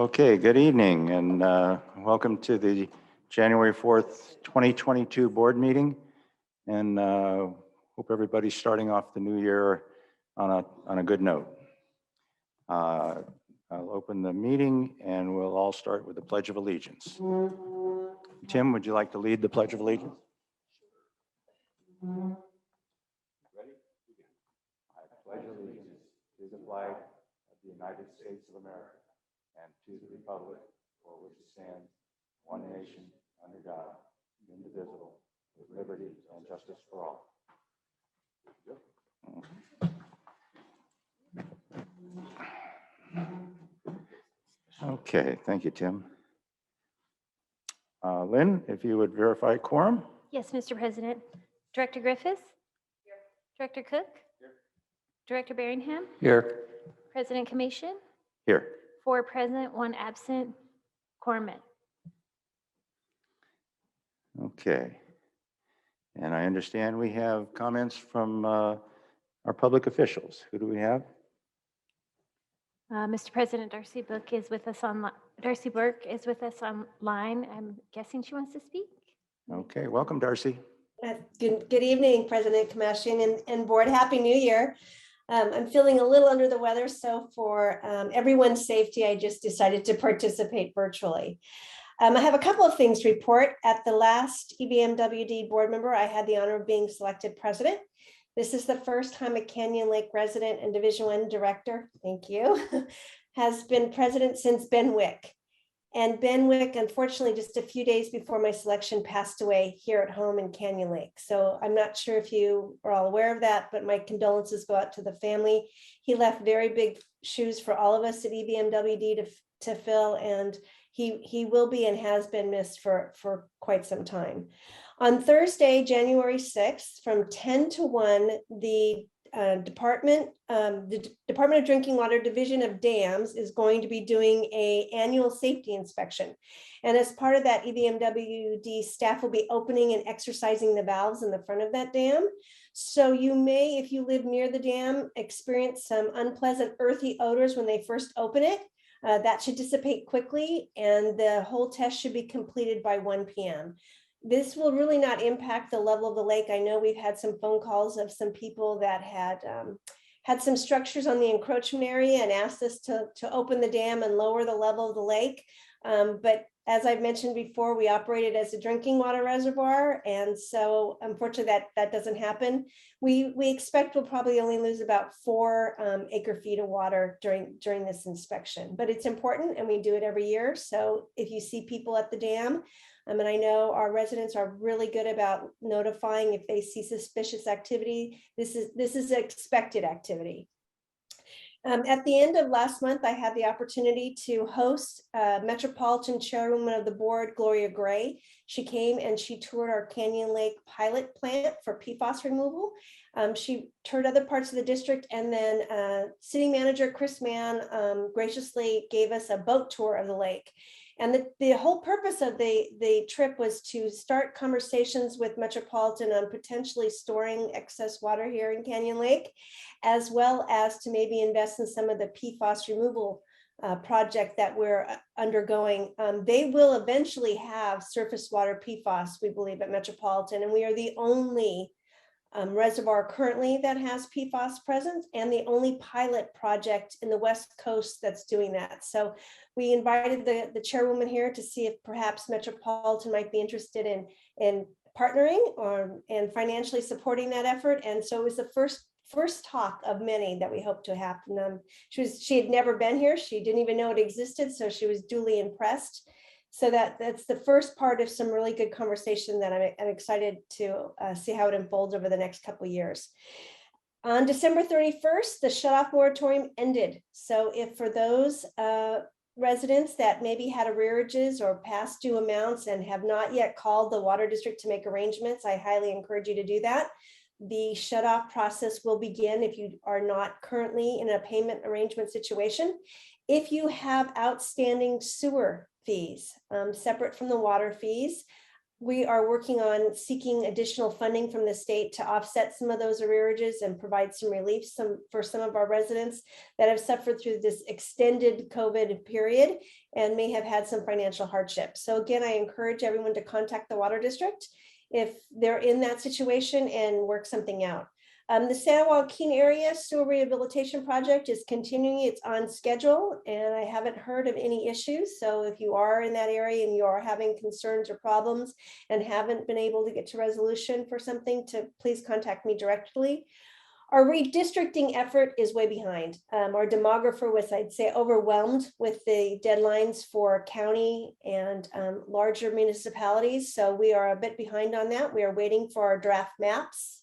Okay, good evening and welcome to the January 4th, 2022 board meeting. And hope everybody's starting off the new year on a good note. I'll open the meeting and we'll all start with the Pledge of Allegiance. Tim, would you like to lead the Pledge of Allegiance? Ready? I pledge allegiance to the flag of the United States of America and to the republic for which it stands, one nation, under God, indivisible, with liberty and justice for all. Okay, thank you, Tim. Lynn, if you would verify quorum. Yes, Mr. President. Director Griffiths? Here. Director Cook? Here. Director Berringham? Here. President Commission? Here. 4 present, 1 absent, quorum met. Okay. And I understand we have comments from our public officials. Who do we have? Mr. President, Darcy Burke is with us online. I'm guessing she wants to speak. Okay, welcome, Darcy. Good evening, President Commission and board. Happy New Year. I'm feeling a little under the weather, so for everyone's safety, I just decided to participate virtually. I have a couple of things to report. At the last EBMWD board member, I had the honor of being selected president. This is the first time a Canyon Lake resident and Division I director, thank you, has been president since Ben Wick. And Ben Wick, unfortunately, just a few days before my selection, passed away here at home in Canyon Lake. So I'm not sure if you are all aware of that, but my condolences go out to the family. He left very big shoes for all of us at EBMWD to fill, and he will be and has been missed for quite some time. On Thursday, January 6th, from 10 to 1, the Department of Drinking Water Division of Dams is going to be doing an annual safety inspection. And as part of that, EBMWD staff will be opening and exercising the valves in the front of that dam. So you may, if you live near the dam, experience some unpleasant earthy odors when they first open it. That should dissipate quickly, and the whole test should be completed by 1 p.m. This will really not impact the level of the lake. I know we've had some phone calls of some people that had some structures on the encroachment area and asked us to open the dam and lower the level of the lake. But as I've mentioned before, we operated as a drinking water reservoir. And so unfortunately that doesn't happen. We expect we'll probably only lose about 4 acre feet of water during this inspection, but it's important and we do it every year. So if you see people at the dam, and I know our residents are really good about notifying if they see suspicious activity. This is expected activity. At the end of last month, I had the opportunity to host Metropolitan Chairwoman of the Board, Gloria Gray. She came and she toured our Canyon Lake pilot plant for PFAS removal. She toured other parts of the district, and then City Manager Chris Mann graciously gave us a boat tour of the lake. And the whole purpose of the trip was to start conversations with Metropolitan on potentially storing excess water here in Canyon Lake, as well as to maybe invest in some of the PFAS removal project that we're undergoing. They will eventually have surface water PFAS, we believe, at Metropolitan, and we are the only reservoir currently that has PFAS presence and the only pilot project in the West Coast that's doing that. So we invited the chairwoman here to see if perhaps Metropolitan might be interested in partnering and financially supporting that effort. And so it was the first talk of many that we hope to happen. She had never been here. She didn't even know it existed. So she was duly impressed. So that's the first part of some really good conversation that I'm excited to see how it unfolds over the next couple of years. On December 31st, the shutoff moratorium ended. So if for those residents that maybe had arrearages or past due amounts and have not yet called the water district to make arrangements, I highly encourage you to do that. The shutoff process will begin if you are not currently in a payment arrangement situation. If you have outstanding sewer fees, separate from the water fees, We are working on seeking additional funding from the state to offset some of those arrearages and provide some relief for some of our residents that have suffered through this extended COVID period and may have had some financial hardship. So again, I encourage everyone to contact the water district if they're in that situation and work something out. The San Joaquin area sewer rehabilitation project is continuing. It's on schedule and I haven't heard of any issues. So if you are in that area and you are having concerns or problems and haven't been able to get to resolution for something, to please contact me directly. Our redistricting effort is way behind. Our demographer was, I'd say, overwhelmed with the deadlines for county and larger municipalities. So we are a bit behind on that. We are waiting for our draft maps.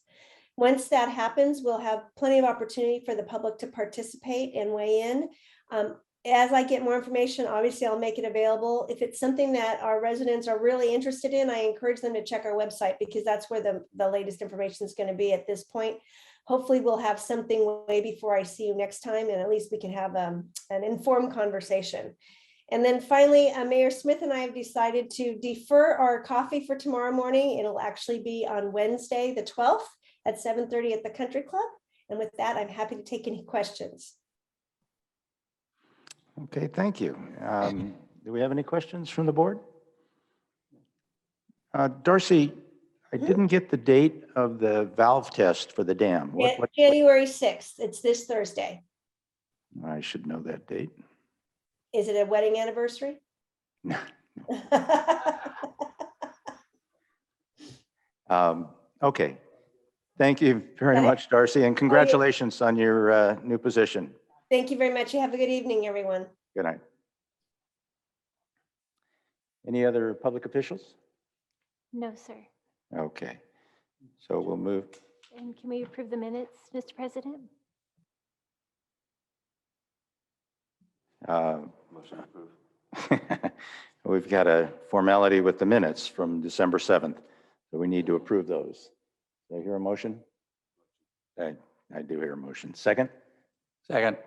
Once that happens, we'll have plenty of opportunity for the public to participate and weigh in. As I get more information, obviously I'll make it available. If it's something that our residents are really interested in, I encourage them to check our website because that's where the latest information is going to be at this point. Hopefully we'll have something way before I see you next time, and at least we can have an informed conversation. And then finally, Mayor Smith and I have decided to defer our coffee for tomorrow morning. It'll actually be on Wednesday, the 12th at 7:30 at the Country Club. And with that, I'm happy to take any questions. Okay, thank you. Do we have any questions from the board? Darcy, I didn't get the date of the valve test for the dam. January 6th. It's this Thursday. I should know that date. Is it a wedding anniversary? No. Okay. Thank you very much, Darcy, and congratulations on your new position. Thank you very much. You have a good evening, everyone. Good night. Any other public officials? No, sir. Okay, so we'll move. And can we approve the minutes, Mr. President? Motion approved. We've got a formality with the minutes from December 7th, so we need to approve those. Do I hear a motion? I do hear a motion. Second? Second.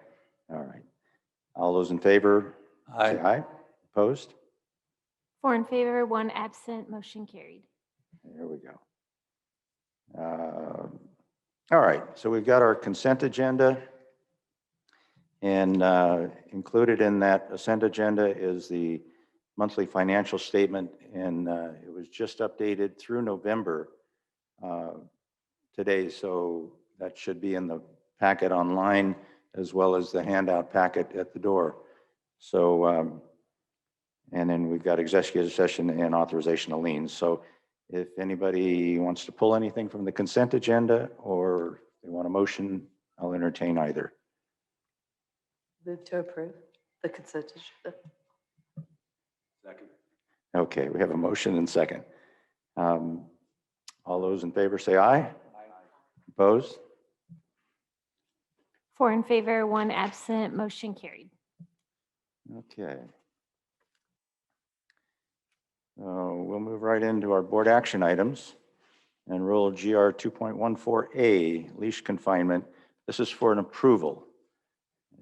All right. All those in favor? Aye. Say aye. Opposed? 4 in favor, 1 absent, motion carried. There we go. All right, so we've got our consent agenda. And included in that consent agenda is the monthly financial statement. And it was just updated through November today. So that should be in the packet online as well as the handout packet at the door. So, and then we've got executive session and authorization of liens. So if anybody wants to pull anything from the consent agenda or they want a motion, I'll entertain either. Move to approve the consent agenda. Second. Okay, we have a motion and second. All those in favor say aye. Aye. Opposed? 4 in favor, 1 absent, motion carried. Okay. We'll move right into our board action items and rule GR 2.14A, leash confinement. This is for an approval.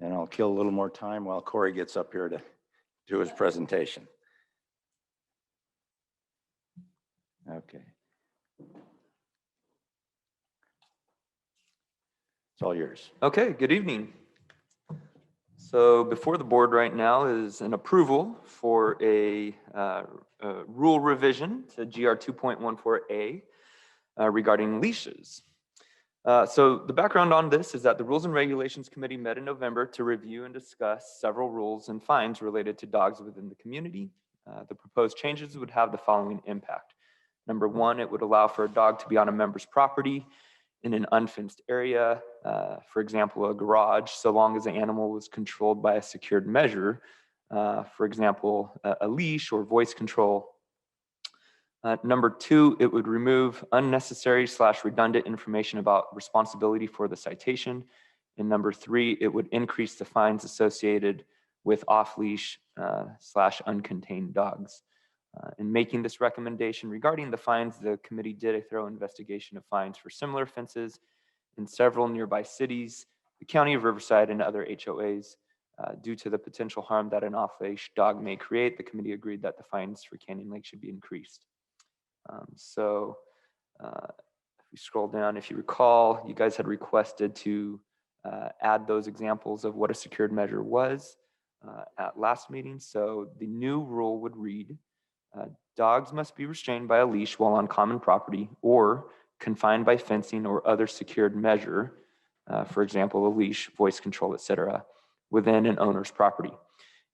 And I'll kill a little more time while Corey gets up here to do his presentation. Okay. It's all yours. Okay, good evening. So before the board right now is an approval for a rule revision to GR 2.14A regarding leashes. So the background on this is that the Rules and Regulations Committee met in November to review and discuss several rules and fines related to dogs within the community. The proposed changes would have the following impact. Number 1, it would allow for a dog to be on a member's property in an unfenced area, for example, a garage, so long as the animal was controlled by a secured measure, for example, a leash or voice control. Number 2, it would remove unnecessary / redundant information about responsibility for the citation. And number 3, it would increase the fines associated with off-leash / uncontained dogs. In making this recommendation regarding the fines, the committee did a thorough investigation of fines for similar offenses in several nearby cities, the county of Riverside, and other HOAs. Due to the potential harm that an off-leash dog may create, the committee agreed that the fines for Canyon Lake should be increased. So if we scroll down, if you recall, you guys had requested to add those examples of what a secured measure was at last meeting. So the new rule would read, dogs must be restrained by a leash while on common property or confined by fencing or other secured measure, for example, a leash, voice control, etc., within an owner's property.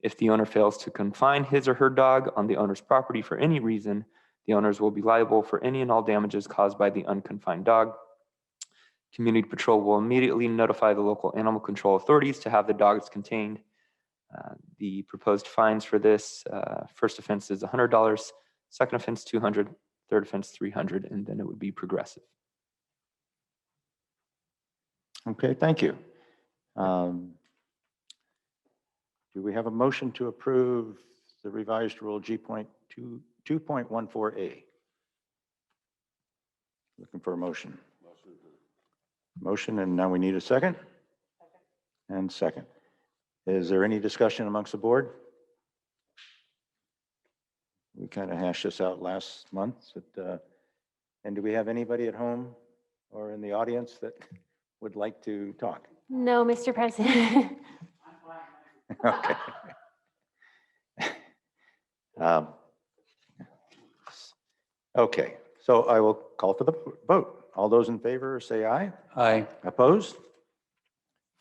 If the owner fails to confine his or her dog on the owner's property for any reason, the owners will be liable for any and all damages caused by the unconfined dog. Community patrol will immediately notify the local animal control authorities to have the dogs contained. The proposed fines for this first offense is $100, second offense $200, third offense $300, and then it would be progressive. Okay, thank you. Do we have a motion to approve the revised rule G.2.14A? Looking for a motion. Motion, and now we need a second? And second. Is there any discussion amongst the board? We kind of hashed this out last month. And do we have anybody at home or in the audience that would like to talk? No, Mr. President. Okay. Okay, so I will call for the vote. All those in favor say aye. Aye. Opposed?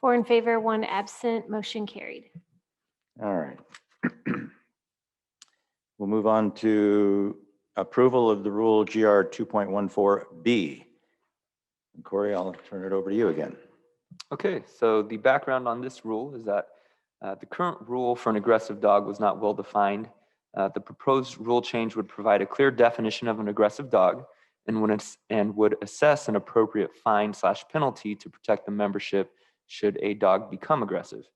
4 in favor, 1 absent, motion carried. All right. We'll move on to approval of the rule GR 2.14B. And Corey, I'll turn it over to you again. Okay, so the background on this rule is that the current rule for an aggressive dog was not well defined. The proposed rule change would provide a clear definition of an aggressive dog and would assess an appropriate fine/penalty to protect the membership should a dog become aggressive.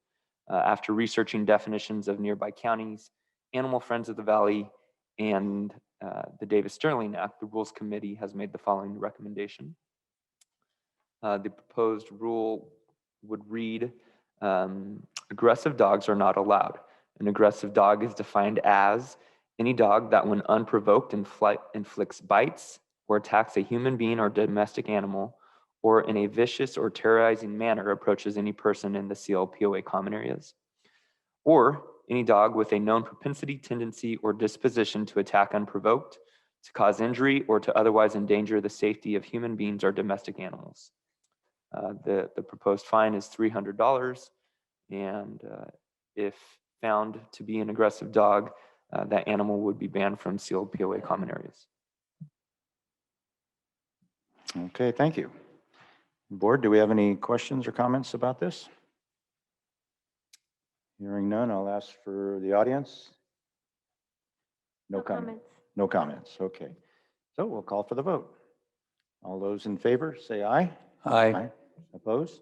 After researching definitions of nearby counties, Animal Friends of the Valley, and the Davis-Sterling Act, the Rules Committee has made the following recommendation. The proposed rule would read, aggressive dogs are not allowed. An aggressive dog is defined as any dog that when unprovoked inflicts bites or attacks a human being or domestic animal, or in a vicious or terrorizing manner approaches any person in the CLPOA common areas, or any dog with a known propensity, tendency, or disposition to attack unprovoked, to cause injury, or to otherwise endanger the safety of human beings or domestic animals. The proposed fine is $300, and if found to be an aggressive dog, that animal would be banned from CLPOA common areas. Okay, thank you. Board, do we have any questions or comments about this? Hearing none, I'll ask for the audience. No comment. No comments, okay. So we'll call for the vote. All those in favor, say aye. Aye. Opposed?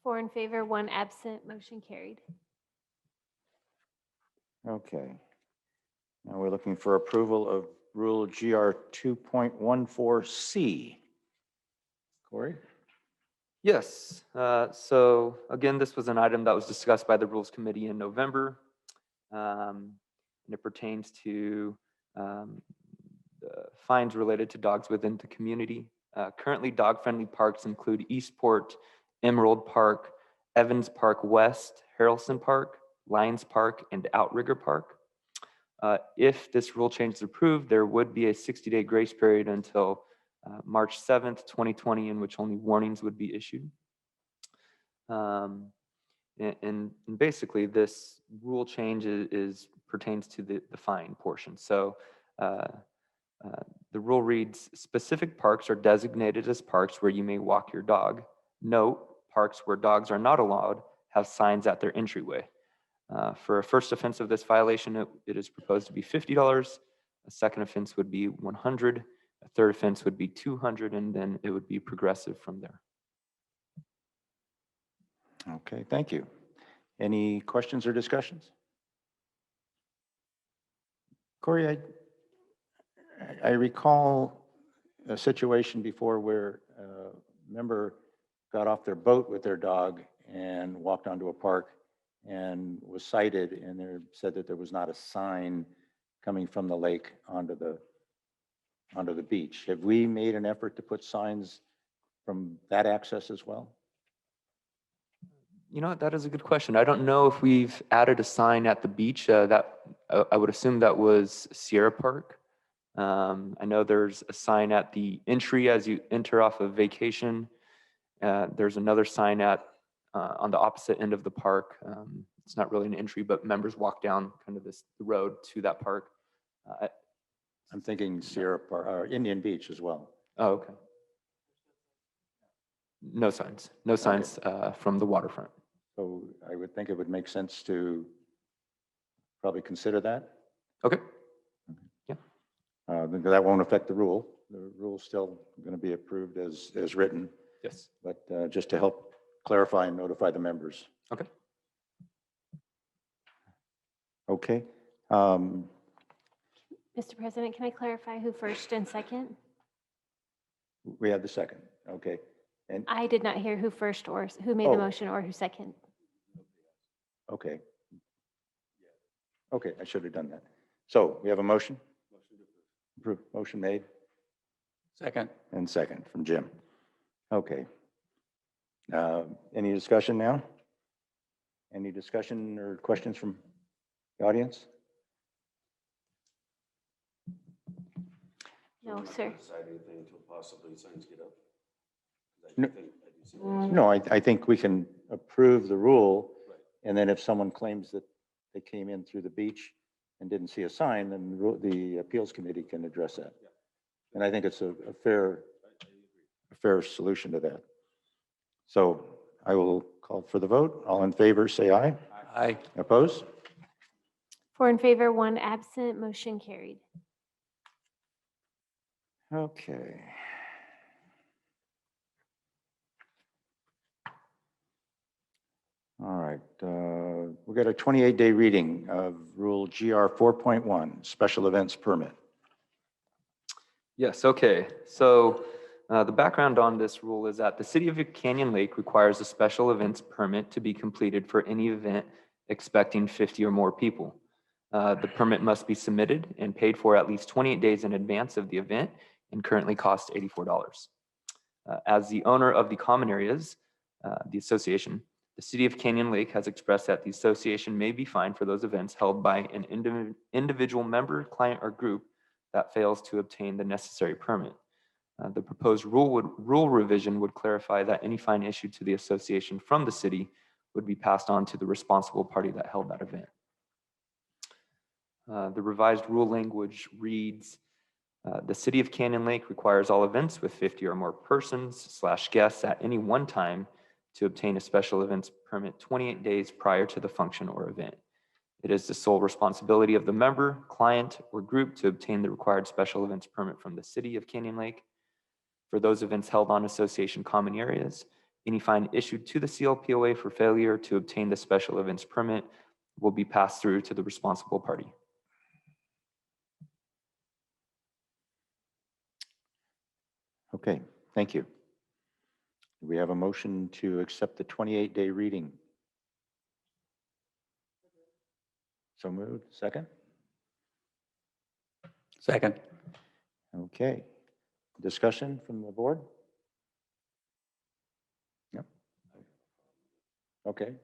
4 in favor, 1 absent, motion carried. Okay. Now we're looking for approval of rule GR 2.14C. Corey? Yes, so again, this was an item that was discussed by the Rules Committee in November. And it pertains to fines related to dogs within the community. Currently, dog-friendly parks include Eastport, Emerald Park, Evans Park West, Harrelson Park, Lions Park, and Outrigger Park. If this rule change is approved, there would be a 60-day grace period until March 7th, 2020, in which only warnings would be issued. And basically, this rule change pertains to the fine portion. So the rule reads, specific parks are designated as parks where you may walk your dog. Note, parks where dogs are not allowed have signs at their entryway. For a first offense of this violation, it is proposed to be $50. A second offense would be $100. A third offense would be $200, and then it would be progressive from there. Okay, thank you. Any questions or discussions? Corey, I recall a situation before where a member got off their boat with their dog and walked onto a park and was cited, and they said that there was not a sign coming from the lake onto the onto the beach. Have we made an effort to put signs from that access as well? You know what, that is a good question. I don't know if we've added a sign at the beach. I would assume that was Sierra Park. I know there's a sign at the entry as you enter off of Vacation. There's another sign on the opposite end of the park. It's not really an entry, but members walk down kind of the road to that park. I'm thinking Sierra Park, or Indian Beach as well. Oh, okay. No signs. No signs from the waterfront. So I would think it would make sense to probably consider that. Okay. Yeah. Because that won't affect the rule. The rule's still going to be approved as written, Yes. but just to help clarify and notify the members. Okay. Okay. Mr. President, can I clarify who first and second? We have the second. Okay. And I did not hear who first or who made the Oh. motion or who second. okay. Okay, I should have done that. So we have a motion? Motion made? Second. And second from Jim. Okay. Any discussion now? Any discussion or questions from the audience? No, sir. Decide anything until possibly signs get up? 'Cause No. I do see that. No, I think we can approve the rule. And then if someone claims that they came in through the beach and didn't see a sign, then the appeals committee can address that. And I think it's a fair solution to that. So I will call for the vote. All in favor, say aye. Aye. Opposed? 4 in favor, 1 absent, motion carried. Okay. All right, we got a 28-day reading of Rule GR 4.1, Special Events Permit. Yes, okay. So the background on this rule is that the City of Canyon Lake requires a special events permit to be completed for any event expecting 50 or more people. The permit must be submitted and paid for at least 28 days in advance of the event and currently costs $84. As the owner of the common areas, the association, the City of Canyon Lake has expressed that the association may be fined for those events held by an individual member, client, or group that fails to obtain the necessary permit. The proposed rule revision would clarify that any fine issued to the association from the city would be passed on to the responsible party that held that event. The revised rule language reads, the City of Canyon Lake requires all events with 50 or more persons/guests at any one time to obtain a special events permit 28 days prior to the function or event. It is the sole responsibility of the member, client, or group to obtain the required special events permit from the City of Canyon Lake. For those events held on association common areas, any fine issued to the CLPOA for failure to obtain the special events permit will be passed through to the responsible party. Okay, thank you. Do we have a motion to accept the 28-day reading? So moved. Second? Second. Okay. Discussion from the board? Yep. Okay.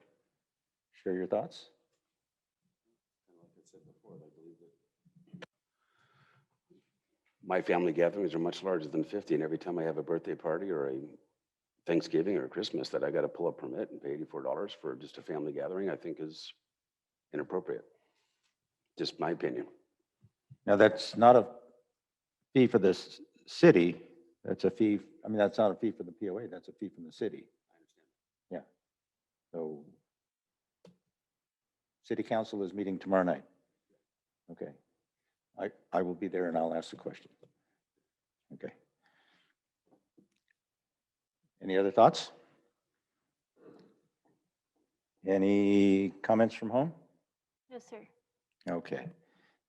Share your thoughts. Like I said before, I believe that my family gatherings are much larger than 50, and every time I have a birthday party or a Thanksgiving or Christmas that I got to pull a permit and pay $84 for just a family gathering, I think is inappropriate. Just my opinion. Now, that's not a fee for this city. That's a fee. I mean, that's not a fee for the POA. That's a fee from the city. Yeah. So city council is meeting tomorrow night. Okay. I will be there and I'll ask the question. Okay. Any other thoughts? Any comments from home? No, sir. Okay,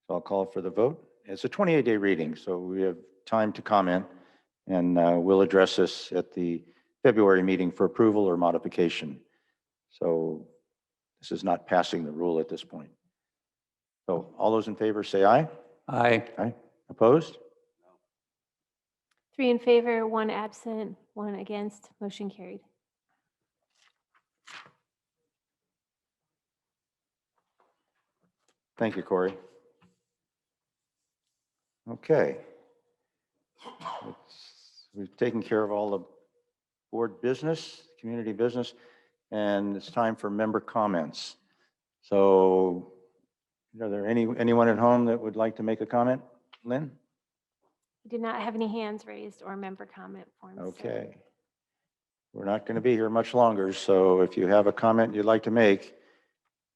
so I'll call for the vote. It's a 28-day reading, so we have time to comment, and we'll address this at the February meeting for approval or modification. So this is not passing the rule at this point. So all those in favor say aye. Aye. Aye. Opposed? 3 in favor, 1 absent, 1 against, motion carried. Thank you, Corey. Okay. We've taken care of all the board business, community business, and it's time for member comments. So are there anyone at home that would like to make a comment? Lynn? We did not have any hands raised or member comment forms. so- Okay. We're not going to be here much longer, so if you have a comment you'd like to make,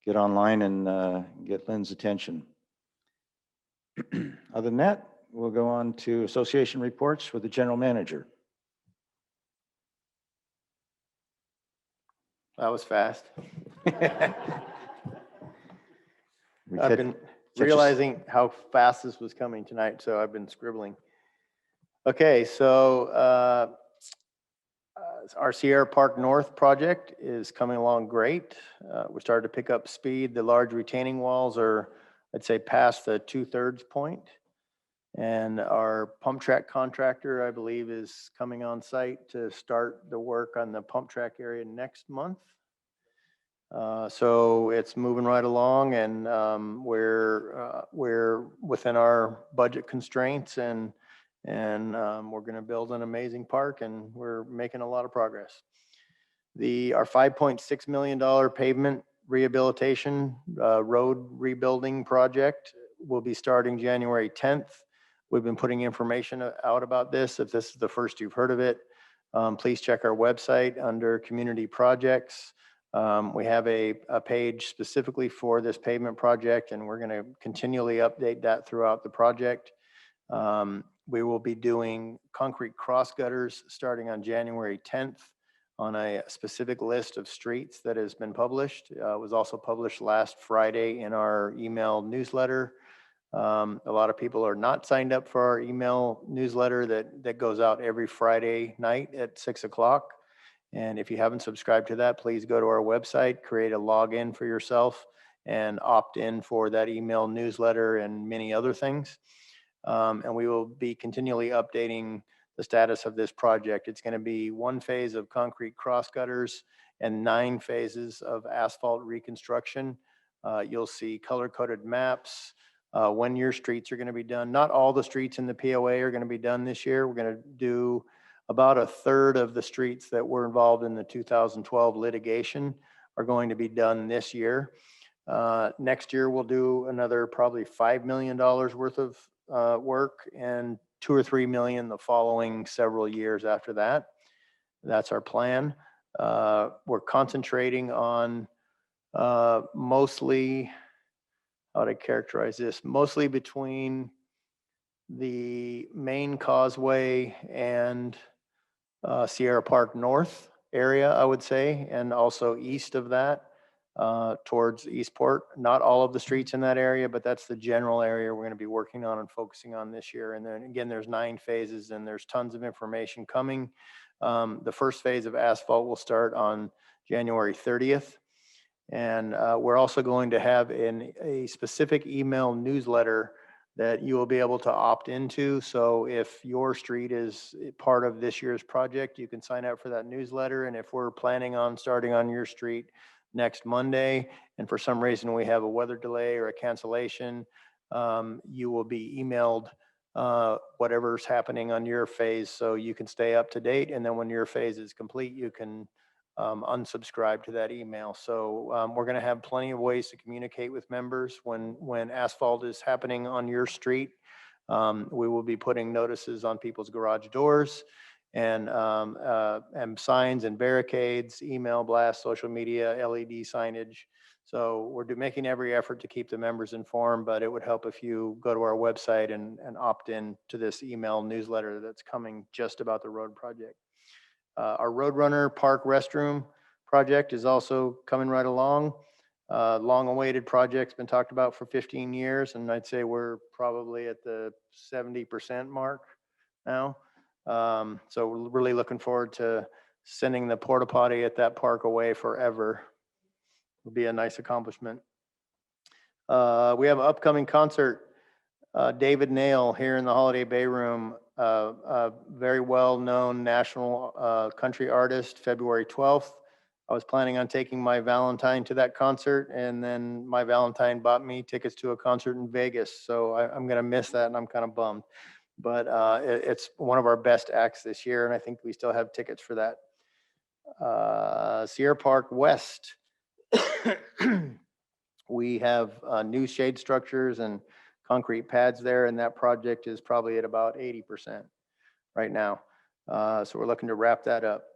get online and get Lynn's attention. Other than that, we'll go on to association reports with the general manager. That was fast. We've I've had been such a- realizing how fast this was coming tonight, so I've been scribbling. Okay, so our Sierra Park North project is coming along great. We started to pick up speed. The large retaining walls are, I'd say, past the 2/3 point. And our pump track contractor, I believe, is coming on site to start the work on the pump track area next month. So it's moving right along, and we're within our budget constraints, and we're going to build an amazing park, and we're making a lot of progress. Our $5.6 million pavement rehabilitation road rebuilding project will be starting January 10th. We've been putting information out about this. If this is the first you've heard of it, please check our website under community projects. We have a page specifically for this pavement project, and we're going to continually update that throughout the project. We will be doing concrete cross gutters starting on January 10th on a specific list of streets that has been published. It was also published last Friday in our email newsletter. A lot of people are not signed up for our email newsletter that goes out every Friday night at 6 o'clock. And if you haven't subscribed to that, please go to our website, create a login for yourself, and opt in for that email newsletter and many other things. And we will be continually updating the status of this project. It's going to be 1 phase of concrete cross gutters and 9 phases of asphalt reconstruction. You'll see color-coded maps when your streets are going to be done. Not all the streets in the POA are going to be done this year. We're going to do about 1/3 of the streets that were involved in the 2012 litigation are going to be done this year. Next year, we'll do another probably $5 million worth of work, and $2 or $3 million the following several years after that. That's our plan. We're concentrating on mostly, how would I characterize this? Mostly between the main causeway and Sierra Park North area, I would say, and also east of that towards Eastport. Not all of the streets in that area, but that's the general area we're going to be working on and focusing on this year. And then again, there's 9 phases, and there's tons of information coming. The first phase of asphalt will start on January 30th. And we're also going to have a specific email newsletter that you will be able to opt into. So if your street is part of this year's project, you can sign up for that newsletter. And if we're planning on starting on your street next Monday, and for some reason we have a weather delay or a cancellation, you will be emailed whatever's happening on your phase, so you can stay up to date. And then when your phase is complete, you can unsubscribe to that email. So we're going to have plenty of ways to communicate with members when asphalt is happening on your street. We will be putting notices on people's garage doors, and signs and barricades, email blasts, social media, LED signage. So we're making every effort to keep the members informed, but it would help if you go to our website and opt in to this email newsletter that's coming just about the road project. Our Roadrunner Park restroom project is also coming right along. Long-awaited project's been talked about for 15 years, and I'd say we're probably at the 70% mark now. So we're really looking forward to sending the porta potty at that park away forever. It'll be a nice accomplishment. We have an upcoming concert. David Nail here in the Holiday Bay Room a very well-known national country artist, February 12th. I was planning on taking my Valentine to that concert, and then my Valentine bought me tickets to a concert in Vegas. So I'm going to miss that, and I'm kind of bummed. But it's one of our best acts this year, and I think we still have tickets for that. Sierra Park West. We have new shade structures and concrete pads there, and that project is probably at about 80% right now. So we're looking to wrap that up.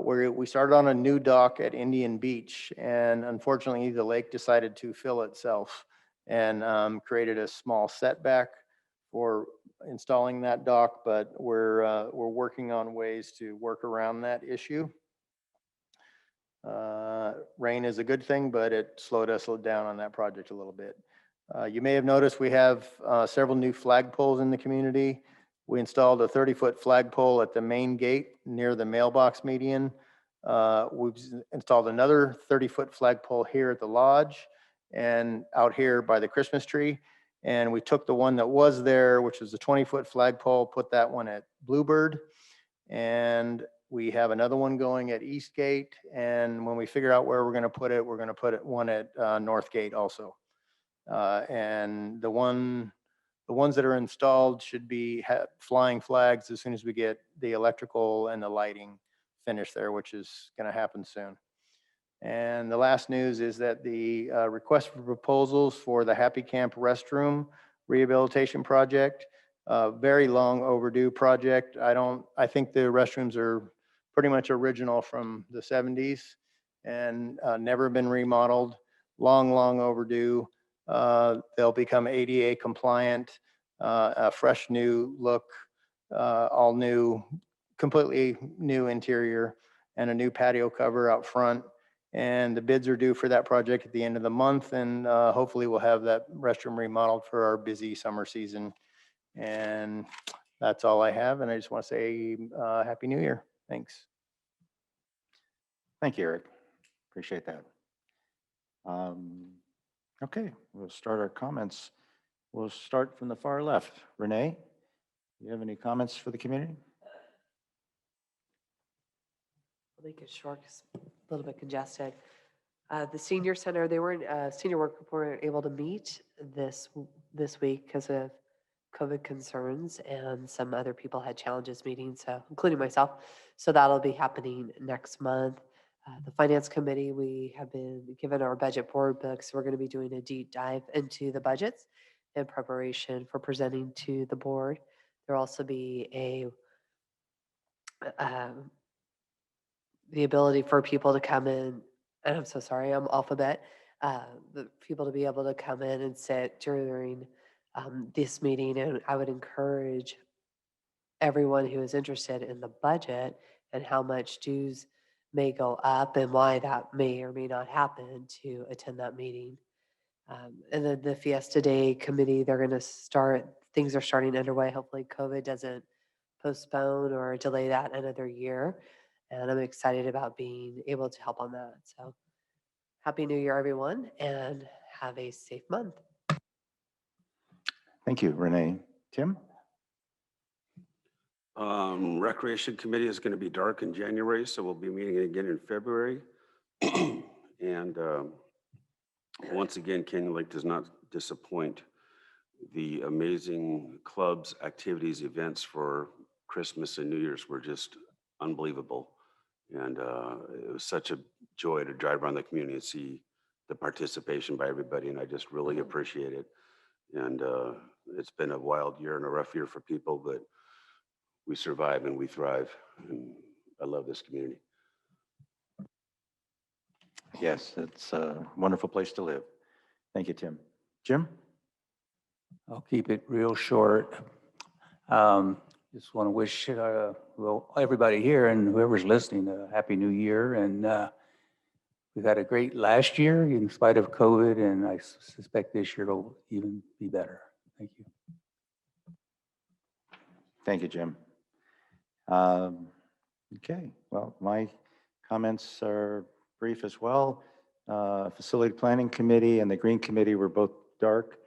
We started on a new dock at Indian Beach, and unfortunately the lake decided to fill itself and created a small setback for installing that dock, but we're working on ways to work around that issue. Rain is a good thing, but it slowed us down on that project a little bit. You may have noticed we have several new flagpoles in the community. We installed a 30-foot flagpole at the main gate near the mailbox median. We've installed another 30-foot flagpole here at the lodge and out here by the Christmas tree. And we took the one that was there, which was a 20-foot flagpole, put that one at Bluebird. And we have another one going at Eastgate. And when we figure out where we're going to put it, we're going to put one at Northgate also. And the ones that are installed should be flying flags as soon as we get the electrical and the lighting finished there, which is going to happen soon. And the last news is that the request for proposals for the Happy Camp restroom rehabilitation project, very long overdue project. I think the restrooms are pretty much original from the 70s and never been remodeled, long overdue. They'll become ADA compliant, a fresh new look, all new, completely new interior, and a new patio cover out front. And the bids are due for that project at the end of the month, and hopefully we'll have that restroom remodeled for our busy summer season. And that's all I have, and I just want to say Happy New Year. Thanks. Thank you, Eric. Appreciate that. Okay, we'll start our comments. We'll start from the far left. Renee, do you have any comments for the community? I'll make it short, 'cause a little bit congested. The senior center, senior work group weren't able to meet this week because of COVID concerns, and some other people had challenges meeting, so including myself. So that'll be happening next month. The finance committee, we have been given our budget board books. We're going to be doing a deep dive into the budgets in preparation for presenting to the board. There'll also be the ability for people to come in, and I'm so sorry, I'm alphabet, the people to be able to come in and sit during this meeting. And I would encourage everyone who is interested in the budget and how much dues may go up and why that may or may not happen to attend that meeting. And then the Fiesta Day committee, things are starting underway. Hopefully COVID doesn't postpone or delay that another year. And I'm excited about being able to help on that. So Happy New Year, everyone, and have a safe month. Thank you, Renee. Tim? Recreation Committee is going to be dark in January, so we'll be meeting again in February. And once again, Canyon Lake does not disappoint. The amazing clubs, activities, events for Christmas and New Year's were just unbelievable. And it was such a joy to drive around the community and see the participation by everybody, and I just really appreciate it. And it's been a wild year and a rough year for people, but we survive and we thrive, and I love this community. Yes, it's a wonderful place to live. Thank you, Tim. Jim? I'll keep it real short. Just want to wish everybody here and whoever's listening a Happy New Year. And we've had a great last year in spite of COVID, and I suspect this year will even be better. Thank you. Thank you, Jim. Okay, well, my comments are brief as well. Facility Planning Committee and the Green Committee were both dark.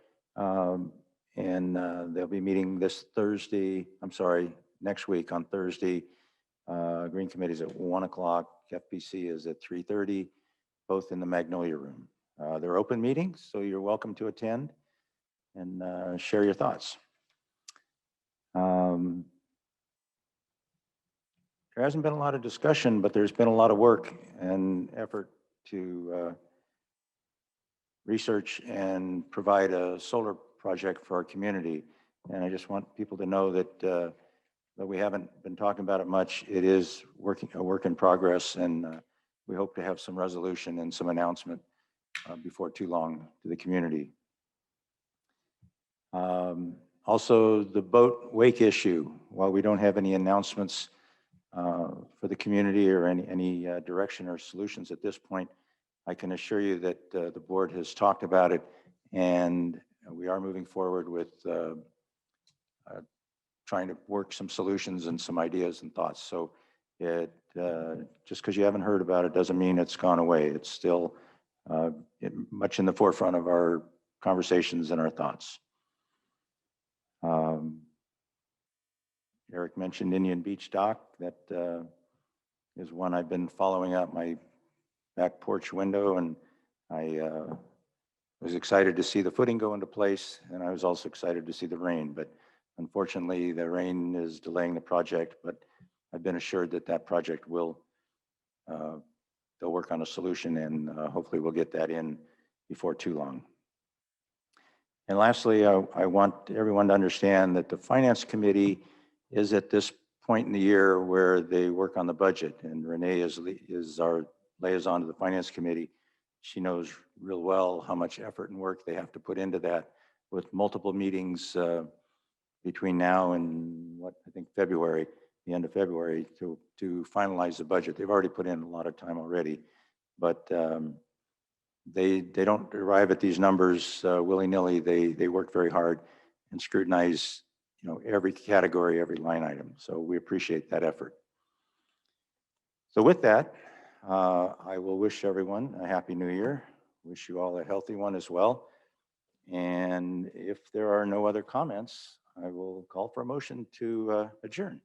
And they'll be meeting this Thursday, next week on Thursday. Green Committee is at 1 o'clock. FPC is at 3:30, both in the Magnolia Room. They're open meetings, so you're welcome to attend and share your thoughts. There hasn't been a lot of discussion, but there's been a lot of work and effort to research and provide a solar project for our community. And I just want people to know that though we haven't been talking about it much, it is a work in progress, and we hope to have some resolution and some announcement before too long to the community. Also, the boat wake issue, while we don't have any announcements for the community or any direction or solutions at this point, I can assure you that the board has talked about it, and we are moving forward with trying to work some solutions and some ideas and thoughts. So just because you haven't heard about it doesn't mean it's gone away. It's still much in the forefront of our conversations and our thoughts. Eric mentioned Indian Beach Dock. That is one I've been following up my back porch window, and I was excited to see the footing go into place, and I was also excited to see the rain, but unfortunately the rain is delaying the project, but I've been assured that that project will, they'll work on a solution, and hopefully we'll get that in before too long. And lastly, I want everyone to understand that the Finance Committee is at this point in the year where they work on the budget, and Renee is our liaison to the Finance Committee. She knows real well how much effort and work they have to put into that, with multiple meetings between now and I think February, the end of February, to finalize the budget. They've already put in a lot of time already, but they don't arrive at these numbers willy-nilly. They work very hard and scrutinize, every category, every line item. So we appreciate that effort. So with that, I will wish everyone a happy new year. Wish you all a healthy one as well. And if there are no other comments, I will call for a motion to adjourn.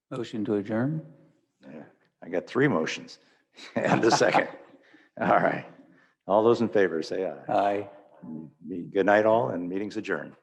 Motion to adjourn? Yeah, I got 3 motions and a second. All right. All those in favor, say aye. Aye. Good night all, and meeting's adjourned.